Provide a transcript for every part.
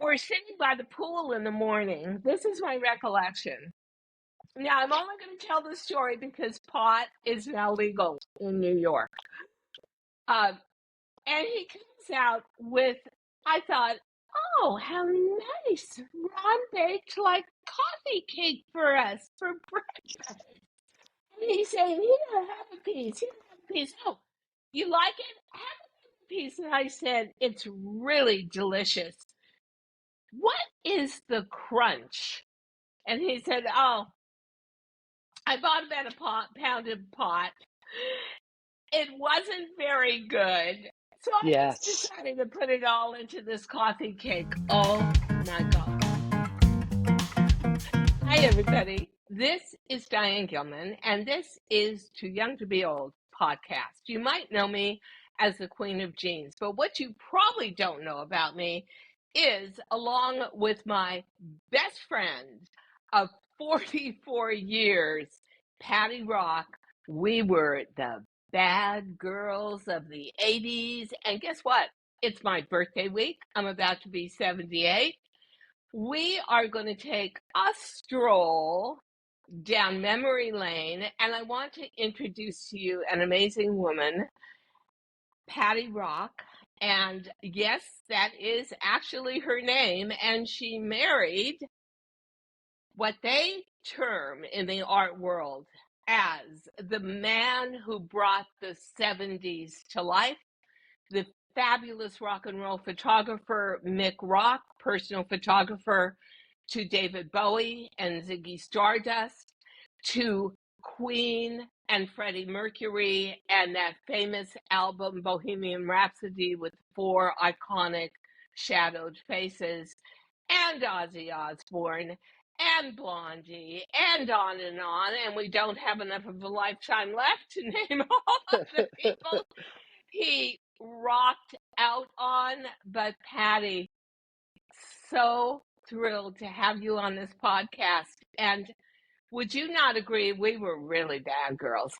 were sitting by the pool in the morning. This is my recollection. Now, I'm only going to tell the story because pot is now legal in New York. And he comes out with, I thought, oh, how nice. Ron baked like coffee cake for us for breakfast. And he's saying, here, have a piece. Here, have a piece. Oh, you like it? Have a piece. And I said, it's really delicious. What is the crunch? And he said, oh, I bought about a pounded pot. It wasn't very good. So I just Yes. decided to put it all into this coffee cake. Oh my God. Hi, everybody. This is Diane Gilman, and this is Too Young to Be Old podcast. You might know me as the Queen of Jeans, but what you probably don't know about me is, along with my best friend of 44 years, Pati Rock, we were the bad girls of the 80s. And guess what? It's my birthday week. I'm about to be 78. We are going to take a stroll down memory lane, and I want to introduce to you an amazing woman, Pati Rock. And yes, that is actually her name, and she married what they term in the art world as the man who brought the 70s to life, the fabulous rock and roll photographer Mick Rock, personal photographer to David Bowie and Ziggy Stardust, to Queen and Freddie Mercury and that famous album Bohemian Rhapsody with 4 iconic shadowed faces, and Ozzy Osbourne and Blondie and on, and we don't have enough of a lifetime left to name all of the people he rocked out on. But Pati, so thrilled to have you on this podcast. And would you not agree we were really bad girls?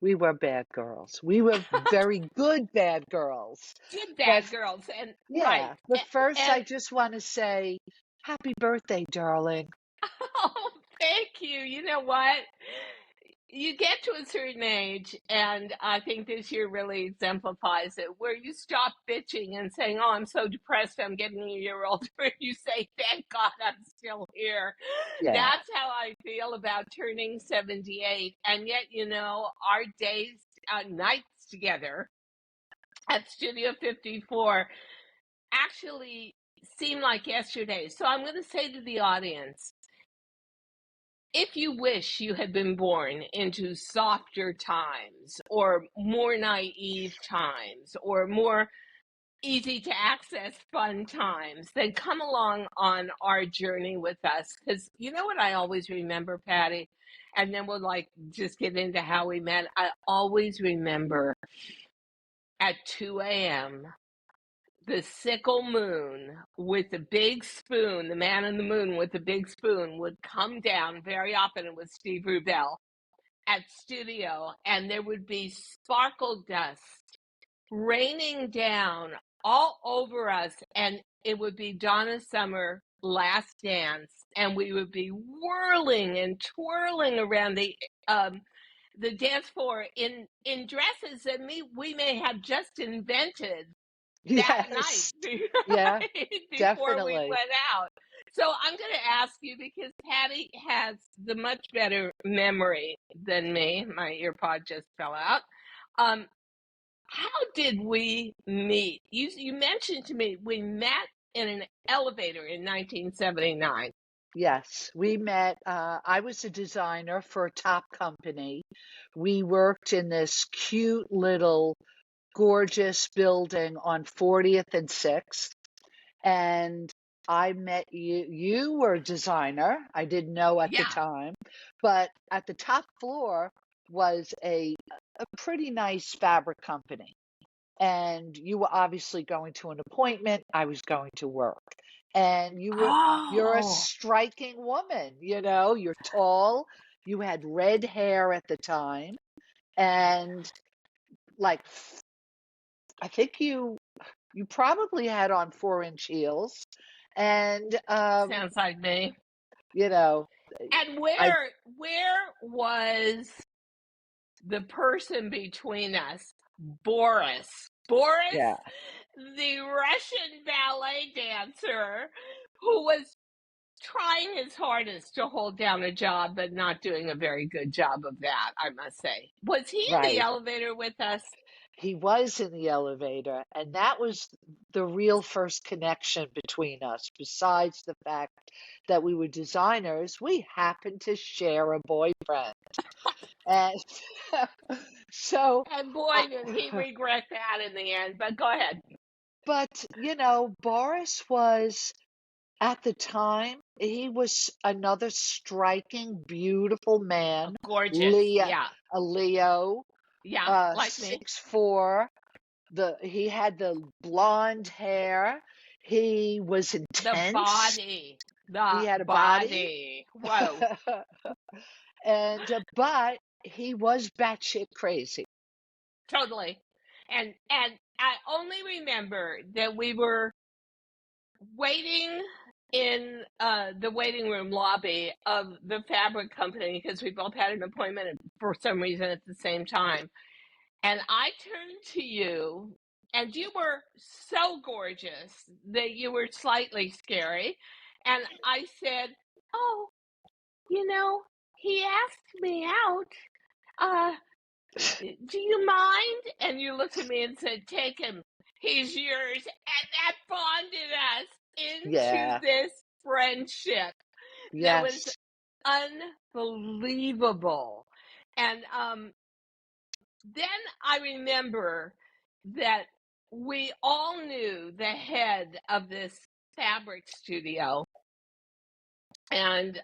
We were bad girls. We were very good bad girls. Good But bad girls, and right. yeah, but first I And just want to say happy birthday, darling. oh, thank you. You know what? You get to a certain age, and I think this year really exemplifies it, where you stop bitching and saying, oh, I'm so depressed, I'm getting a year older. You say, thank God I'm still here. Yeah. That's how I feel about turning 78. And yet, our days, nights together at Studio 54 actually seem like yesterday. So I'm going to say to the audience, if you wish you had been born into softer times or more naive times or more easy to access fun times, then come along on our journey with us. Because you know what I always remember, Pati? And then we'll just get into how we met. I always remember at 2 a.m., the sickle moon with the big spoon, the man in the moon with the big spoon would come down. Very often it was Steve Rubell at studio, and there would be sparkle dust raining down all over us, and it would be Donna Summer Last Dance, and we would be whirling and twirling around the dance floor in dresses that we may have just invented that night Yes. Yeah, before we definitely. went out. So I'm going to ask you, because Pati has the much better memory than me. My earpod just fell out. How did we meet? You mentioned to me we met in an elevator in 1979. Yes, we met. I was a designer for a top company. We worked in this cute little gorgeous building on 40th and 6th. And I met you. You were a designer. I didn't know at the Yeah. time, but at the top floor was a pretty nice fabric company. And you were obviously going to an appointment. I was going to work. And you're a Oh, striking woman, you're tall. You had red hair at the time. And like I think you probably had on 4-inch heels, And, Sounds like me. you know, And I, where was the person between us? Boris. Boris, yeah, the Russian ballet dancer who was trying his hardest to hold down a job, but not doing a very good job of that, I must say. Was he in the right. elevator with us? He was in the elevator, and that was the real first connection between us. Besides the fact that we were designers, we happened to share a boyfriend. And so, And boy, did he regret that in the end. But go ahead. but Boris was at the time, he was another striking, beautiful man, Gorgeous. Leo, Yeah. a Leo, Yeah. Like me. 6'4". He had the blonde hair. He was The intense. body. He The had a body. body. Whoa. And but he was batshit crazy. Totally. And I only remember that we were waiting in the waiting room lobby of the fabric company because we both had an appointment for some reason at the same time. And I turned to you, and you were so gorgeous that you were slightly scary. And I said, "Oh, he asked me out. Uh, do you mind?" And you looked at me and said, "Take him. He's yours." And that bonded us into Yeah. this friendship that was Yes. unbelievable. And then I remember that we all knew the head of this fabric studio. And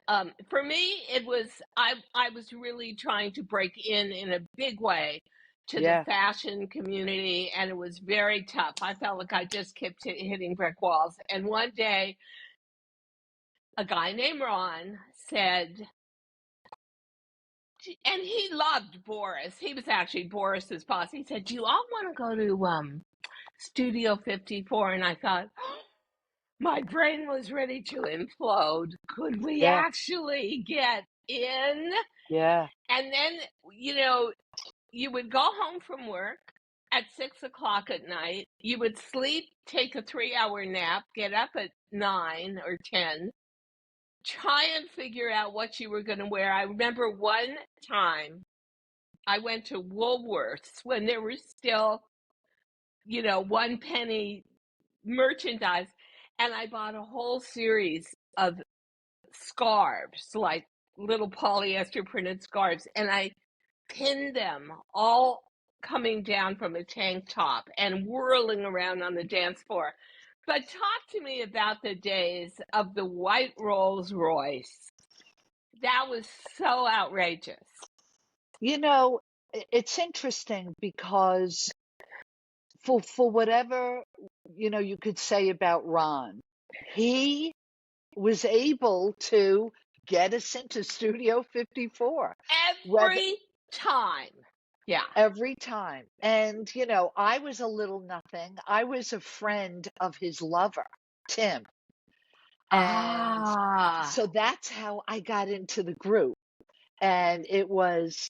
for me, it was I was really trying to break in a big way to the Yeah. fashion community, and it was very tough. I felt like I just kept hitting brick walls. And one day, a guy named Ron said, and he loved Boris. He was actually Boris's boss. He said, "Do you all want to go to Studio 54?" And I thought, my brain was ready to implode. Could we Yeah. actually get in? Yeah. And then, you know, you would go home from work at 6 o'clock at night. You would sleep, take a 3 hour nap, get up at 9 or 10, try and figure out what you were going to wear. I remember one time I went to Woolworths when there were still, 1 penny merchandise, and I bought a whole series of scarves, like little polyester printed scarves, and I pinned them all coming down from a tank top and whirling around on the dance floor. But talk to me about the days of the white Rolls Royce. That was so outrageous. It's interesting because for whatever you could say about Ron, he was able to get us into Studio 54, whether Every time. Yeah. every time. And I was a little nothing. I was a friend of his lover, Tim. And Ah, so that's how I got into the group. And it was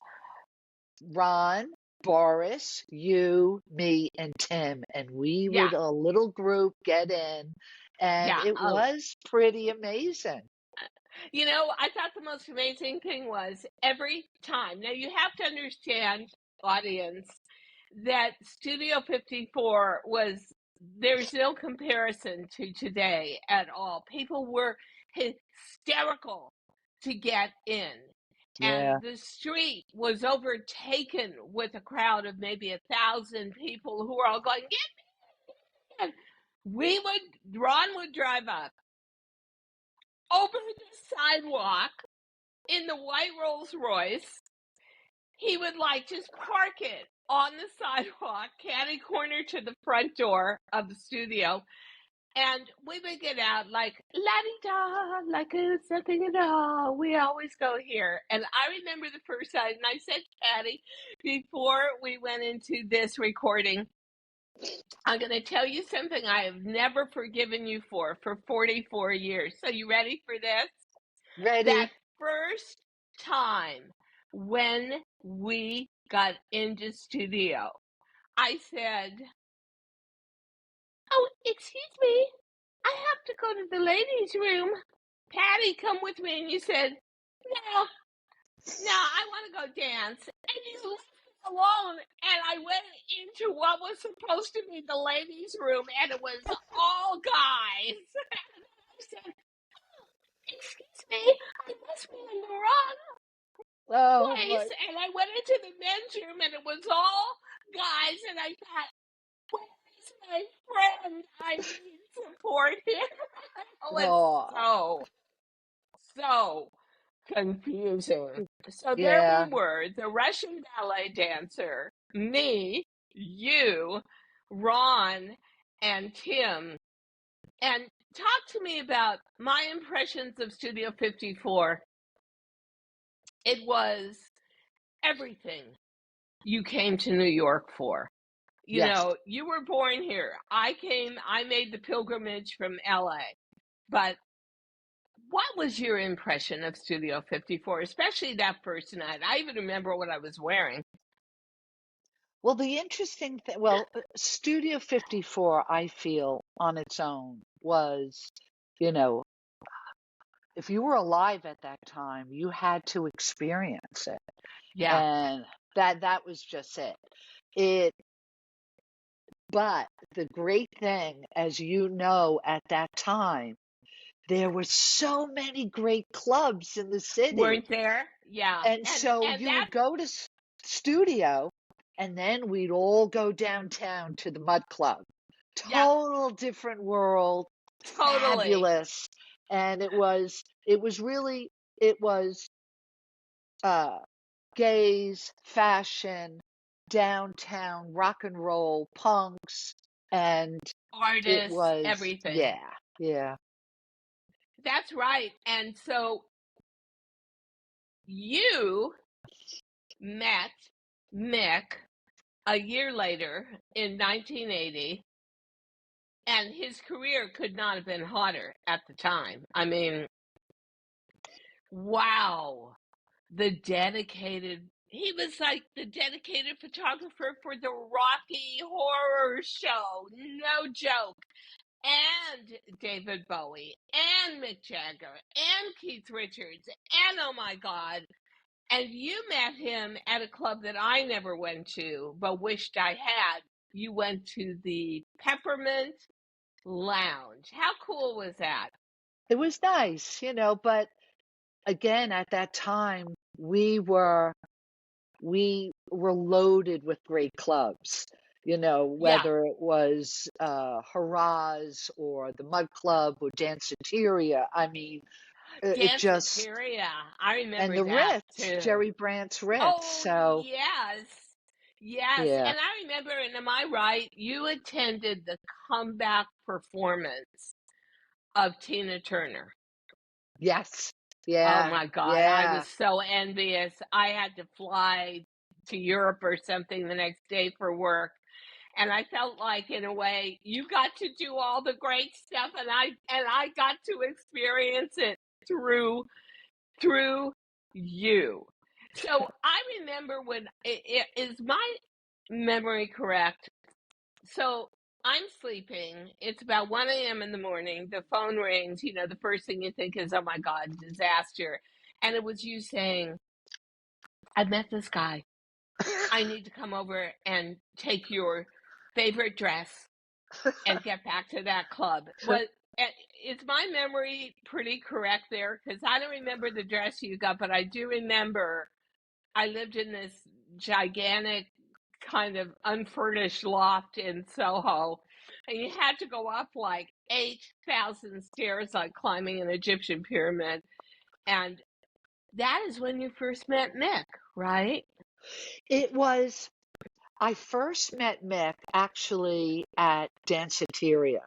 Ron, Boris, you, me, and Tim. And we yeah. would a little group get in, and Yeah. it Oh, was pretty amazing. I thought the most amazing thing was every time. Now, you have to understand, audience, that Studio 54 there's no comparison to today at all. People were hysterical to get in. Yeah. And the street was overtaken with a crowd of maybe 1,000 people who were all going, "Get in!" Ron would drive up over the sidewalk in the white Rolls Royce. He would just park it on the sidewalk, catty corner to the front door of the studio. And we would get out like la-di-da, like it's nothing at all. We always go here. And I remember the first time, and I said, Patty, before we went into this recording, I'm going to tell you something I have never forgiven you for 44 years. So you ready for this? That Ready? first time when we got into studio, I said, "Oh, excuse me, I have to go to the ladies' room. Patti, come with me." And you said, "No, no, I want to go dance." And you left me alone. And I went into what was supposed to be the ladies' room, and it was all guys. And I said, "Excuse me, I must be in the wrong Oh place." my. And I went into the men's room, and it was all guys. And I thought, "Where is my friend? I need support here." It was Oh, so confusing. So there we yeah. were, the Russian ballet dancer, me, you, Ron, and Tim. And talk to me about my impressions of Studio 54. It was everything you came to New York for. You Yes. know, you were born here. I made the pilgrimage from LA. But what was your impression of Studio 54, especially that first night? I even remember what I was wearing. Well, the interesting thing, well, Studio 54, I feel on its own was, you know, if you were alive at that time, you had to experience it. Yeah, And that was just it. It, but the great thing, as you know, at that time, there were so many great clubs in the city. weren't there? Yeah, And and so and you that would go to studio, and then we'd all go downtown to the Mud Club. yep, Total different world, totally fabulous. And it was really, it was uh gays, fashion, downtown rock and roll, punks, and it artists, was, everything. yeah, yeah. That's right. And so you met Mick a year later in 1980, and his career could not have been hotter at the time. I mean, wow. He was like the dedicated photographer for the Rocky Horror Show. No joke. And David Bowie, and Mick Jagger, and Keith Richards, and oh my God. And you met him at a club that I never went to, but wished I had. You went to the Peppermint Lounge. How cool was that? It was nice, but again, at that time, we were loaded with great clubs, Yeah, whether it was Haraz or the Mud Club or Danceteria. I mean, it just, Danceteria. I and remember the that Ritz, too. Jerry Brandt's Ritz. Oh, So, yes. Yes. yeah, And I remember, and am I right? You attended the comeback performance of Tina Turner. yes, Oh yeah, my God. I yeah. was so envious. I had to fly to Europe or something the next day for work. And I felt like, in a way, you got to do all the great stuff, and I got to experience it through through you. So I remember when is my memory correct? So I'm sleeping. It's about 1 a.m. in the morning. The phone rings. You know, the first thing you think is, "Oh my God, disaster." And it was you saying, "I met this guy. I need to come over and take your favorite dress and get back to that club." Is my memory pretty correct there? Because I don't remember the dress you got, but I do remember I lived in this gigantic kind of unfurnished loft in Soho, and you had to go up like 8,000 stairs like climbing an Egyptian pyramid. And that is when you first met Mick, right? It was, I first met Mick actually at Danceteria,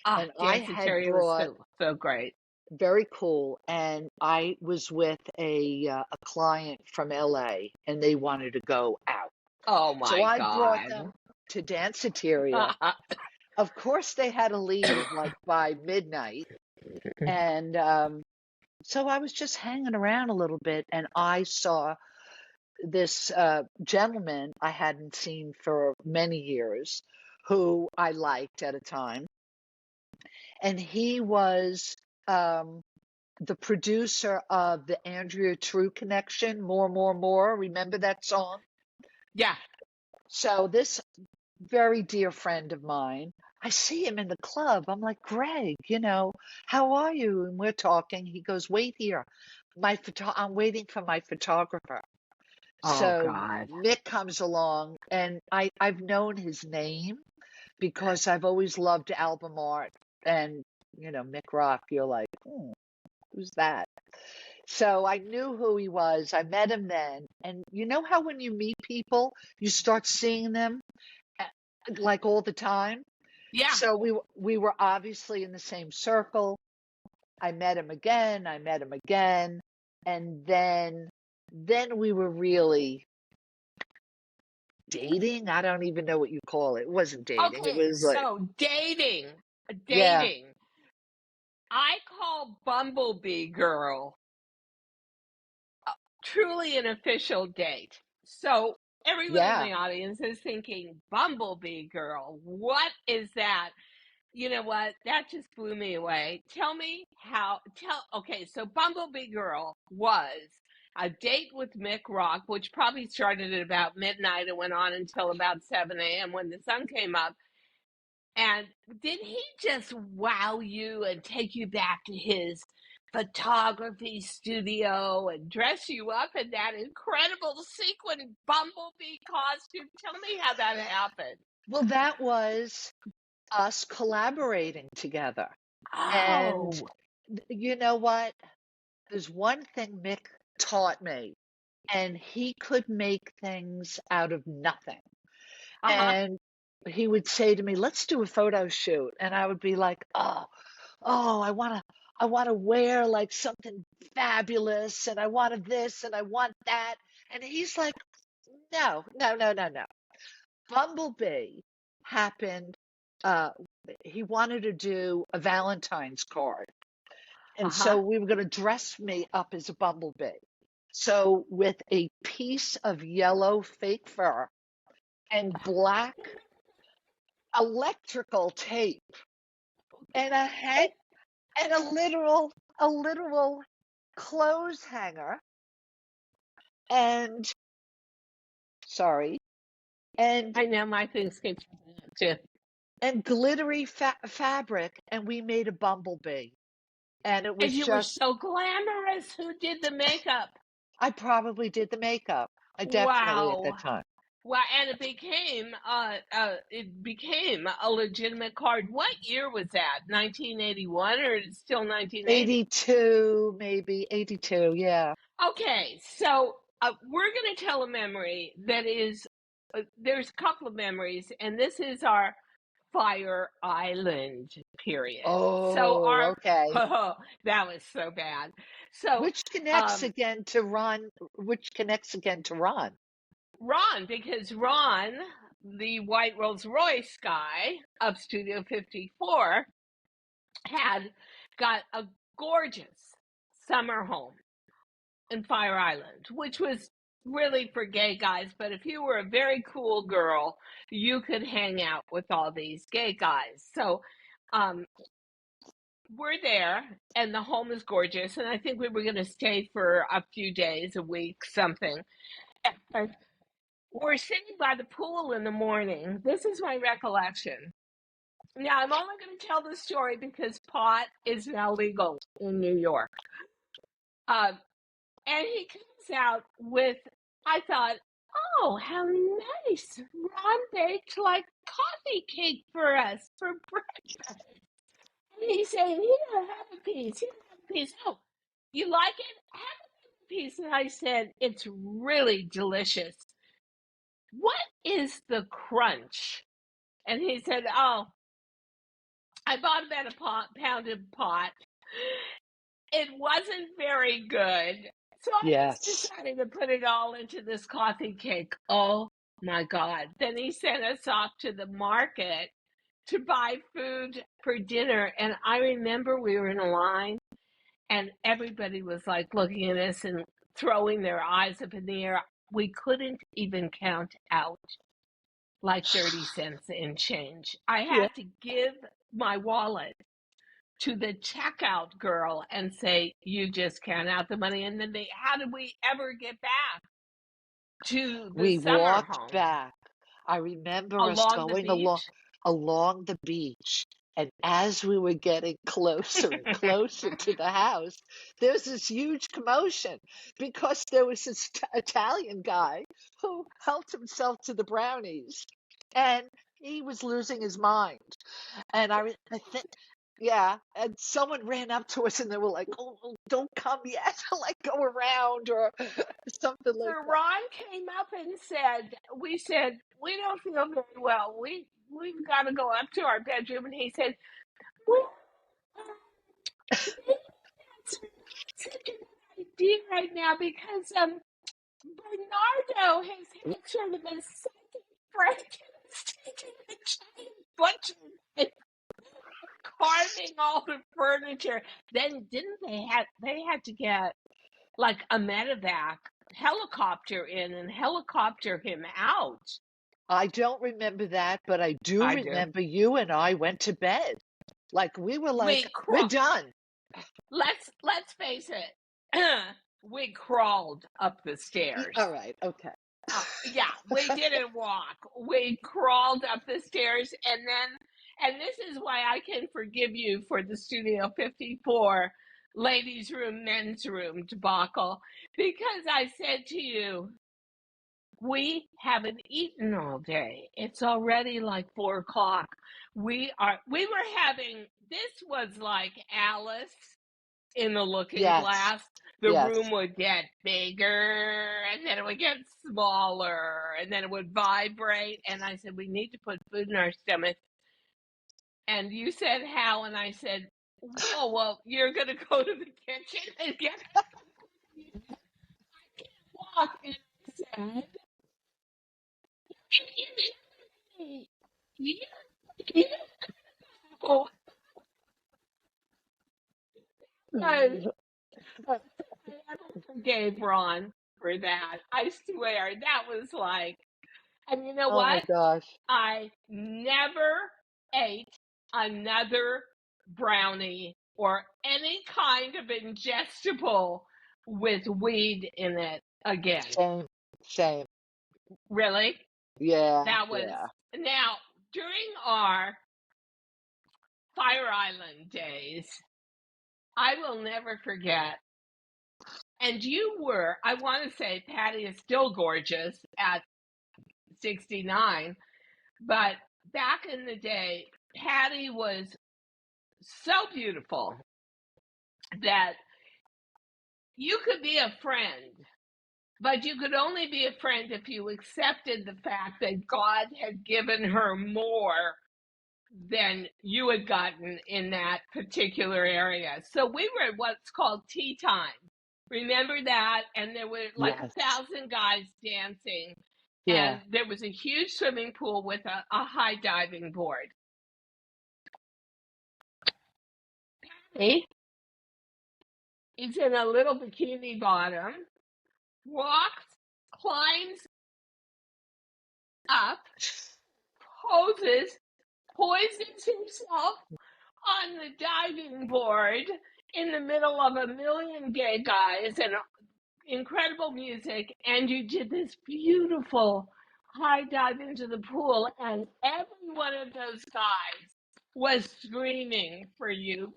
Ah, and I had Danceteria was brought, so great. very cool, and I was with a client from LA, and they wanted to go out. Oh So my I brought them God. to Danceteria. Of course, they had to leave like by midnight. And so I was just hanging around a little bit, and I saw this gentleman I hadn't seen for many years, who I liked at a time. And he was the producer of the Andrea True Connection, More, More, More. Remember that song? Yeah. So this very dear friend of mine, I see him in the club. I'm like, Greg, how are you? And we're talking. He goes, wait here. I'm waiting for my photographer. Oh, So God. Mick comes along, and I've known his name because I've always loved album art. And, Mick Rock, you're like, who's that? So I knew who he was. I met him then. And you know how when you meet people, you start seeing them like all the time? Yeah. So we were obviously in the same circle. I met him again. And then we were really dating. I don't even know what you call it. It wasn't dating. It Okay, was like, so dating. yeah, Dating. I call Bumblebee Girl truly an official date. So everyone in yeah. the audience is thinking, Bumblebee Girl, what is that? You know what? That just blew me away. Okay, so Bumblebee Girl was a date with Mick Rock, which probably started at about midnight and went on until about 7 a.m. when the sun came up. And did he just wow you and take you back to his photography studio and dress you up in that incredible sequin bumblebee costume? Tell me how that happened. Well, that was us collaborating together. And Oh, you know what? There's one thing Mick taught me, and he could make things out of nothing. uh-huh. And he would say to me, let's do a photo shoot. And I would be like, oh, I want to wear like something fabulous, and I wanted this and I want that. And he's like, no, no, no, no, no. Bumblebee happened. Uh, he wanted to do a Valentine's card. And Uh-huh. so we were going to dress me up as a bumblebee. So with a piece of yellow fake fur and black electrical tape and a head and a literal clothes hanger and sorry and I know my things came too. and glittery fabric, and we made a bumblebee, and it And was you were just so glamorous. Who did the makeup? I probably did the makeup. I definitely at Wow. that time. Well, and it became a legitimate card. What year was that? 1981 or still 1980? 82, maybe 82, yeah. Okay, so we're going to tell a memory that is. There's a couple of memories, and this is our Fire Island period. So Oh, our okay. oh, that was so bad. So Which connects um, again to Ron? Which connects again to Ron? Ron, because Ron, the white Rolls Royce guy of Studio 54, had got a gorgeous summer home in Fire Island, which was really for gay guys. But if you were a very cool girl, you could hang out with all these gay guys. So um, we're there, and the home is gorgeous. And I think we were going to stay for a few days, a week, something. And we're sitting by the pool in the morning. This is my recollection. Now, I'm only going to tell this story because pot is now legal in New York. Um, and he comes out with, I thought, oh, how nice. Ron baked like coffee cake for us for breakfast. And he's saying, here, have a piece. Here, have a piece. Oh, you like it? Have a piece. And I said, it's really delicious. What is the crunch? And he said, oh, I bought about a pounded pot. It wasn't very good. So I just Yes. decided to put it all into this coffee cake. Oh my God. Then he sent us off to the market to buy food for dinner. And I remember we were in a line and everybody was like looking at us and throwing their eyes up in the air. We couldn't even count out like 30 cents in change. I Yeah. had to give my wallet to the checkout girl and say, "You just count out the money." And then how did we ever get back to the We summer walked home? back. I remember us Along the going beach? along the beach, and as we were getting closer and closer to the house, there's this huge commotion because there was this Italian guy who helped himself to the brownies, and he was losing his mind. And I think, yeah, and someone ran up to us and they were like, "Oh, don't come yet," like go around or something So like that. Ron came up and said, "We said we don't feel very well. We've got to go up to our bedroom." And he said, "Well, that's such a good idea right now because Bernardo has had sort of a second break and is taking a giant butcher and carving all the furniture." Then didn't they had to get like a medevac helicopter in and helicopter him out. I don't remember that, but I do I do. remember you and I went to bed. Like we were like, We we're crawl. done. Let's face it. We crawled up the All stairs. right, okay. Yeah, we didn't walk. We crawled up the stairs, and this is why I can forgive you for the Studio 54 ladies' room, men's room debacle, because I said to you, we haven't eaten all day. It's already like 4 o'clock. We were having, this was like Alice in the Looking Yes, Glass. The room yes. would get bigger and then it would get smaller and then it would vibrate. And I said, we need to put food in our stomach. And you said, how? And I said, oh, well, you're going to go to the kitchen and get walk. And I said, you know, I never forgave Ron for that. I swear, that was like, and you know Oh my what? gosh. I never ate another brownie or any kind of ingestible with weed in it again. Same, same. Really? Yeah, That was yeah. now during our Fire Island days, I will never forget. And you were, I want to say, Patti is still gorgeous at 69, but back in the day, Patti was so beautiful that you could be a friend, but you could only be a friend if you accepted the fact that God had given her more than you had gotten in that particular area. So we were at what's called tea time. Remember that? And there were like Yes. 1,000 guys dancing, Yeah. and there was a huge swimming pool with a high diving board. He is in a little bikini bottom, walks, climbs up, poses, poisons himself on the diving board in the middle of a million gay guys and incredible music, and you did this beautiful high dive into the pool, and every one of those guys was screaming for you.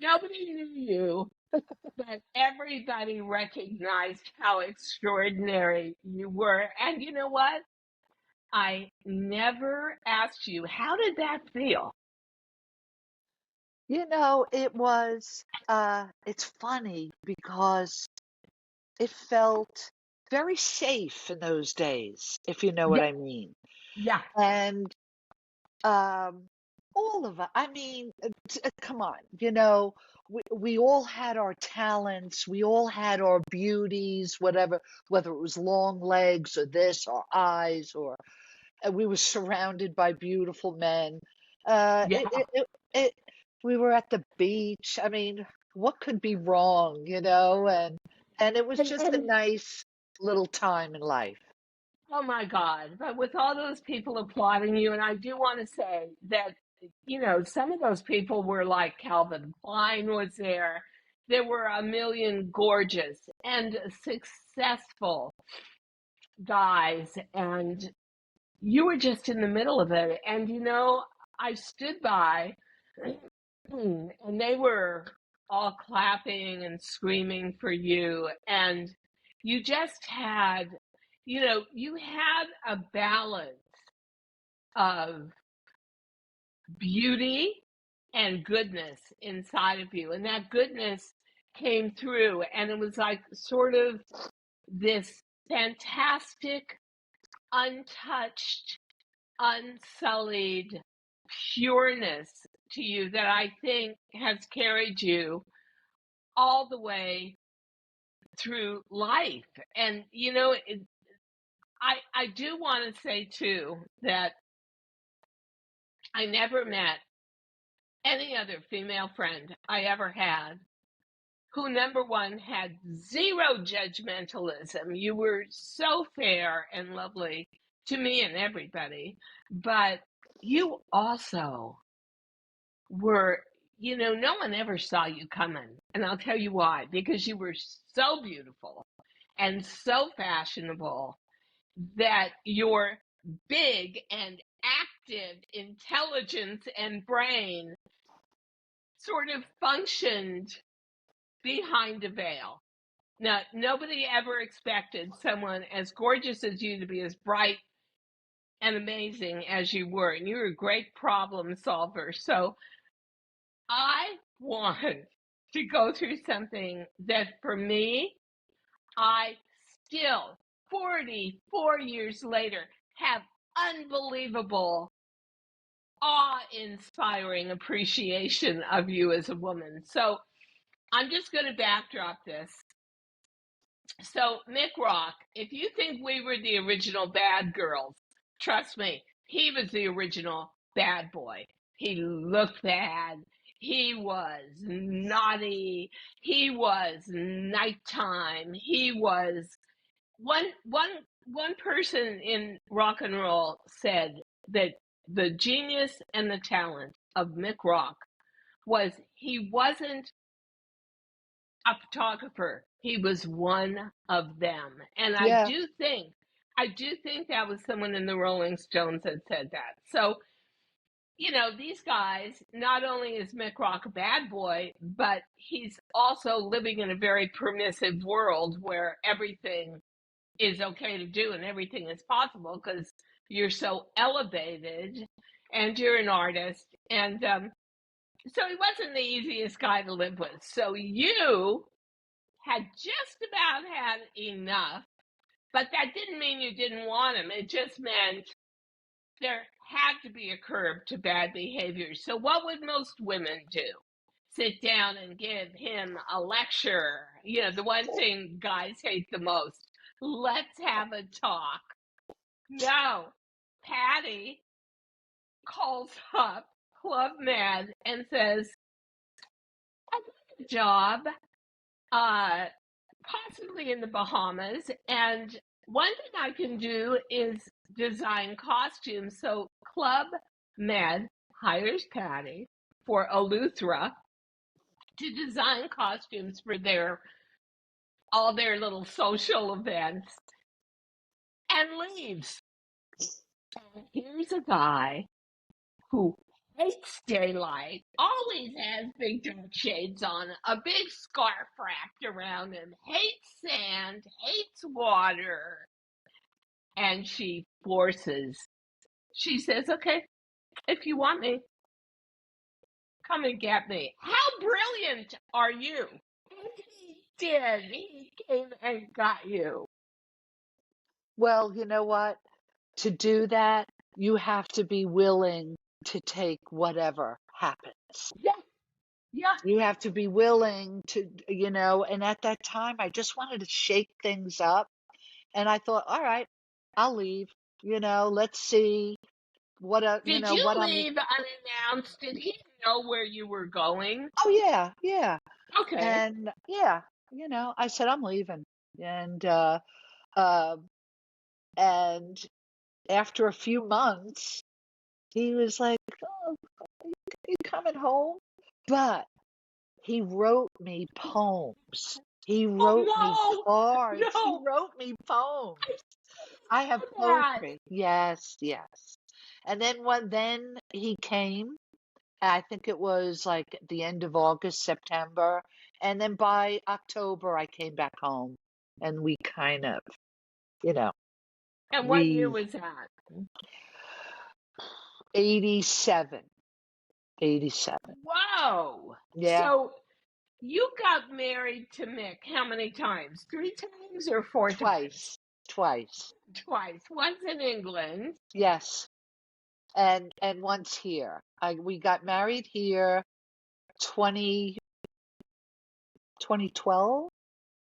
Nobody knew you, but everybody recognized how extraordinary you were. And you know what? I never asked you, how did that feel? It's funny because it felt very safe in those days, if you know what Yeah, I mean. yeah. And all of us, I mean, come on, we all had our talents, we all had our beauties, whatever, whether it was long legs or this or eyes or we were surrounded by beautiful men. Uh, Yeah. it, it, it, it, we were at the beach. I mean, what could be wrong, And it was just a And nice little time in life. oh my God. But with all those people applauding you, and I do want to say that, some of those people were like Calvin Klein was there. There were a million gorgeous and successful guys, and you were just in the middle of it. And, I stood by and they were all clapping and screaming for you. And you just had, you had a balance of beauty and goodness inside of you. And that goodness came through. And it was like sort of this fantastic, untouched, unsullied pureness to you that I think has carried you all the way through life. And I do want to say too that I never met any other female friend I ever had who, number one, had zero judgmentalism. You were so fair and lovely to me and everybody, but you also were, no one ever saw you coming. And I'll tell you why, because you were so beautiful and so fashionable that your big and active intelligence and brain sort of functioned behind a veil. Now, nobody ever expected someone as gorgeous as you to be as bright and amazing as you were. And you were a great problem solver. So I want to go through something that for me, I still, 44 years later, have unbelievable, awe-inspiring appreciation of you as a woman. So I'm just going to backdrop this. So Mick Rock, if you think we were the original bad girls, trust me, he was the original bad boy. He looked bad. He was naughty. He was nighttime. He was one person in rock and roll said that the genius and the talent of Mick Rock was he wasn't a photographer. He was one of them. And Yeah, I do think that was someone in the Rolling Stones that said that. So, these guys, not only is Mick Rock a bad boy, but he's also living in a very permissive world where everything is okay to do and everything is possible because you're so elevated and you're an artist. And so he wasn't the easiest guy to live with. So you had just about had enough, but that didn't mean you didn't want him. It just meant there had to be a curb to bad behavior. So what would most women do? Sit down and give him a lecture. The one thing guys hate the most. Let's have a talk. No. Patti calls up Club Med and says, I got a job. Uh, Possibly in the Bahamas. And one thing I can do is design costumes. So Club Med hires Patti for Eleuthera to design costumes for all their little social events and leaves. And here's a guy who hates daylight, always has big dark shades on, a big scarf wrapped around him, hates sand, hates water. And she says, okay, if you want me, come and get me. How brilliant are you? And he did. He came and got you. well, you know what? To do that, you have to be willing to take whatever happens. Yeah. Yeah. You have to be willing to, and at that time, I just wanted to shake things up. And I thought, all right, I'll leave. Let's see Did you what I'm. leave unannounced? Did he know where you were going? Oh, yeah, yeah. Okay. And yeah, I said, I'm leaving. And, uh, and after a few months, he was like, oh, you coming home? But he wrote me poems. He wrote me Oh no, cards. He no, wrote me poems. I have that. poetry. Yes, yes. And then he came. I think it was like the end of August, September. And then by October, I came back home. And we kind of, you know, And what year we was that? 87, 87. Whoa. Yeah, So you got married to Mick how many times? Three times or four times? twice, twice. Twice. Once in England. Yes. And once here. We got married here 20 2012,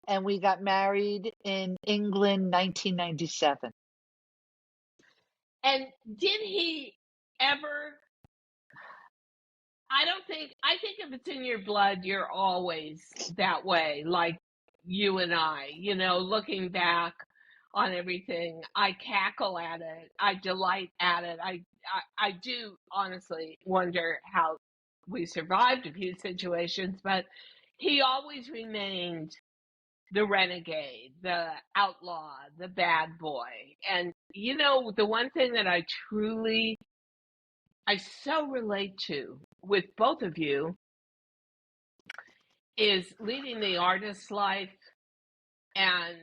and we got married in England 1997. And did he ever I think if it's in your blood, you're always that way, like you and I, looking back on everything, I cackle at it. I delight at it. I do honestly wonder how we survived a few situations, but he always remained the renegade, the outlaw, the bad boy. And the one thing that I so relate to with both of you is leading the artist's life and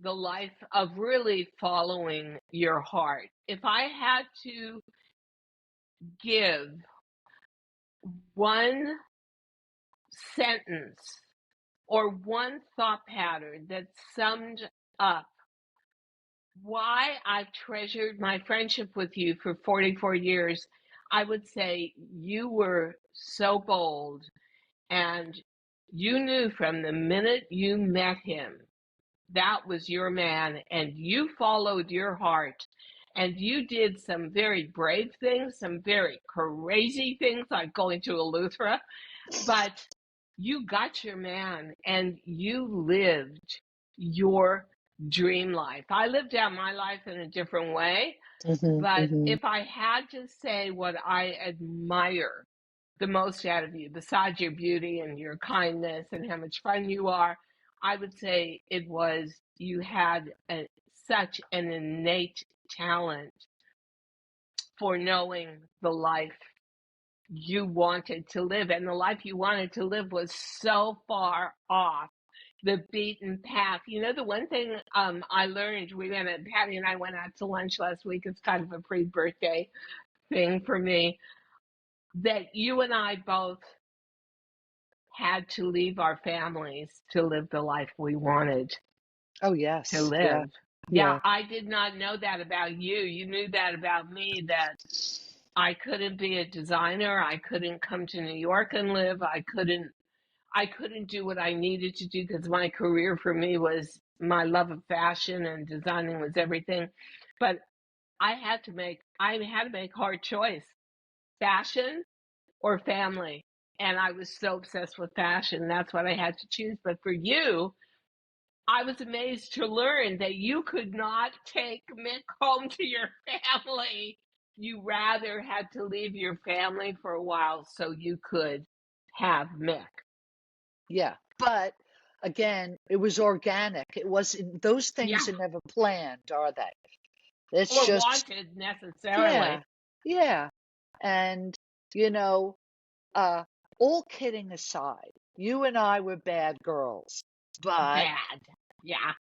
the life of really following your heart. If I had to give one sentence or one thought pattern that summed up why I've treasured my friendship with you for 44 years, I would say you were so bold and you knew from the minute you met him that was your man and you followed your heart and you did some very brave things, some very crazy things like going to Eleuthera, but you got your man and you lived your dream life. I lived out my life in a different way, Hmm, but hmm. if I had to say what I admire the most out of you, besides your beauty and your kindness and how much fun you are, I would say it was you had such an innate talent for knowing the life you wanted to live. And the life you wanted to live was so far off the beaten path. The one thing I learned, Patty and I went out to lunch last week. It's kind of a pre-birthday thing for me, that you and I both had to leave our families to live the life we wanted Oh, to yes. Yeah, live. Yeah, yeah, I did not know that about you. You knew that about me, that I couldn't be a designer. I couldn't come to New York and live. I couldn't do what I needed to do because my career for me was my love of fashion and designing was everything. But I had to make hard choice. Fashion or family. And I was so obsessed with fashion. That's what I had to choose. But for you, I was amazed to learn that you could not take Mick home to your family. You rather had to leave your family for a while so you could have Mick. yeah. But again, it was organic. It wasn't, those Yeah. things are never planned, are they? It's Or just, wanted yeah, necessarily. yeah. And, you know, uh, all kidding aside, you and I were bad girls, but, Bad. Yeah.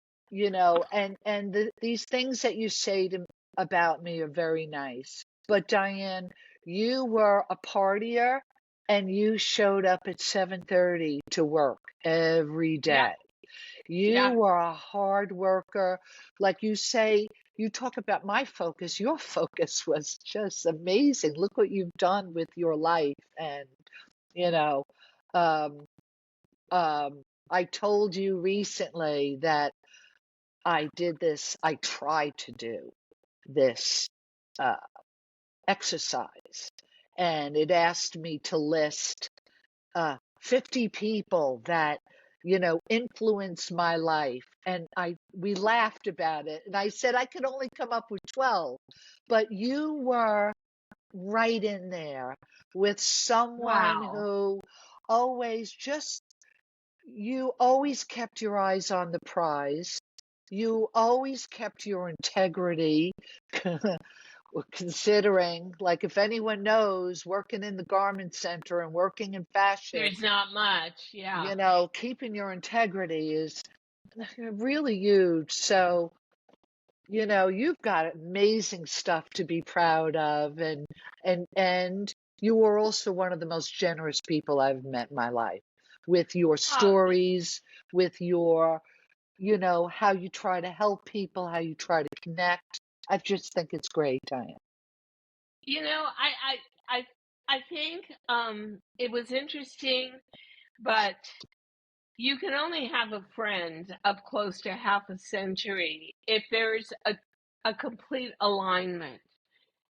these things that you say about me are very nice. But Diane, you were a partier and you showed up at 7:30 to work every Yep. day. You Yep. were a hard worker. Like you say, you talk about my focus. Your focus was just amazing. Look what you've done with your life. And, you know, Um, I told you recently that I tried to do this uh, exercise, and it asked me to list 50 people that influence my life, and we laughed about it, and I said I could only come up with 12, but you were right in there with someone Wow. who always just you always kept your eyes on the prize. You always kept your integrity. Considering, like, if anyone knows, working in the garment center and working in fashion, There's not much. Yeah. keeping your integrity is really huge. So, you've got amazing stuff to be proud of, and you are also one of the most generous people I've met in my life, with your Oh, stories, with your, how you try to help people, how you try to connect. I just think it's great, Diane. I think it was interesting, but you can only have a friend of close to half a century if there's a complete alignment.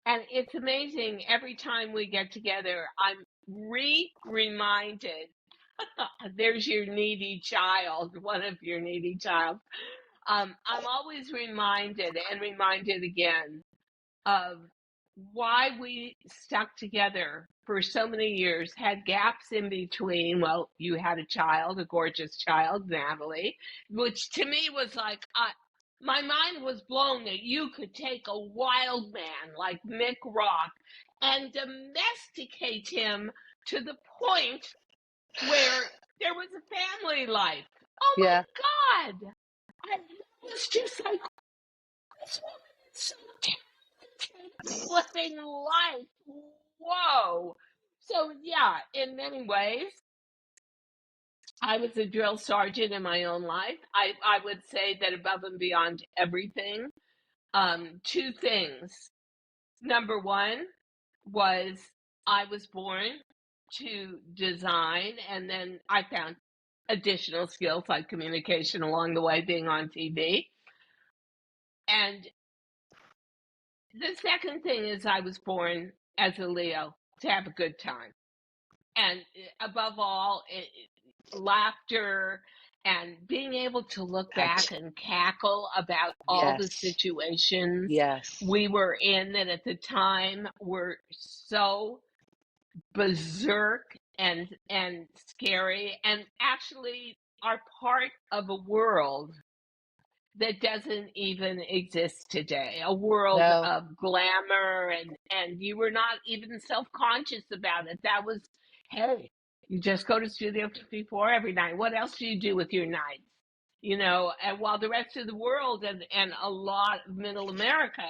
And it's amazing every time we get together, I'm reminded. There's your needy child, one of your needy child. I'm always reminded again of why we stuck together for so many years, had gaps in between. Well, you had a child, a gorgeous child, Natalie, which to me was like, my mind was blown that you could take a wild man like Mick Rock and domesticate him to the point where there was a family life. Oh Yeah, my God! I was just like, this woman is so living life. Whoa. So, yeah, in many ways, I was a drill sergeant in my own life. I would say that above and beyond everything, two things. Number one was I was born to design, and then I found additional skills like communication along the way, being on TV. And the second thing is I was born as a Leo to have a good time. And above all, laughter and being able to look back that's and cackle about all the yes, situations yes. we were in that at the time were so berserk and scary, and actually are part of a world that doesn't even exist today, a world No, of glamour, and you were not even self-conscious about it. That was, hey, you just go to Studio 54 every night. What else do you do with your nights? And while the rest of the world and a lot of middle America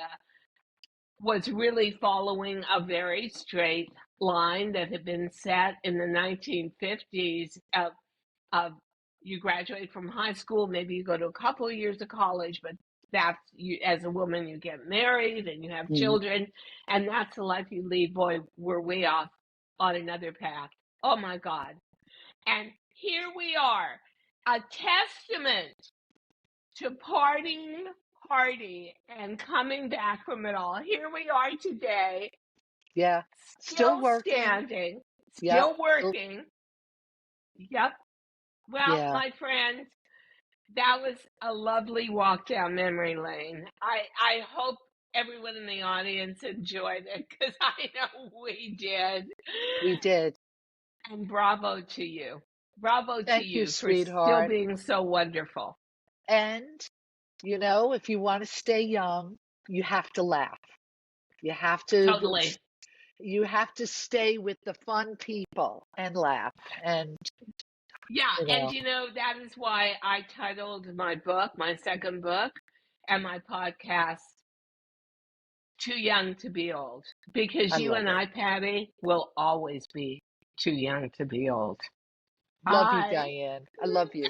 was really following a very straight line that had been set in the 1950s of you graduate from high school, maybe you go to a couple of years of college, but that's you as a woman, you get married and you have mm, children, and that's the life you lead. Boy, were we off on another path. Oh my God. And here we are, a testament to party and coming back from it all. Here we are today, yeah. Still still working. standing, Yep. still working. Yep. Well, Yeah, my friend, that was a lovely walk down memory lane. I hope everyone in the audience enjoyed it because I know we did. we did. And bravo to you. Bravo to Thank you, you for still sweetheart. being so wonderful. And, if you want to stay young, you have to laugh. You have to Totally. you have to stay with the fun people and laugh. And, Yeah, you and know, that is why I titled my book, my second book, and my podcast, Too Young to Be Old. Because I you love and it. I, Patty, will always be too young to be old. Love you, I Diane. I love you.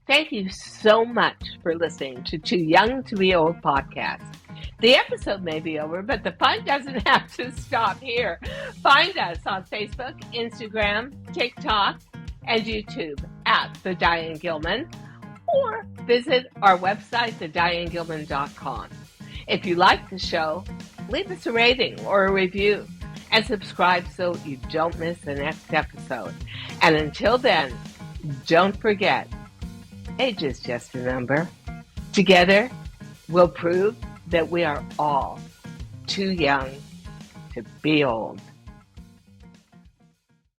Thank you so much for listening to Too Young to Be Old podcast. The episode may be over, but the fun doesn't have to stop here. Find us on Facebook, Instagram, TikTok, and YouTube at The Diane Gilman, or visit our website, thedianegilman.com. If you like the show, leave us a rating or a review and subscribe so you don't miss the next episode. And until then, don't forget, age is just a number. Together, we'll prove that we are all too young to be old.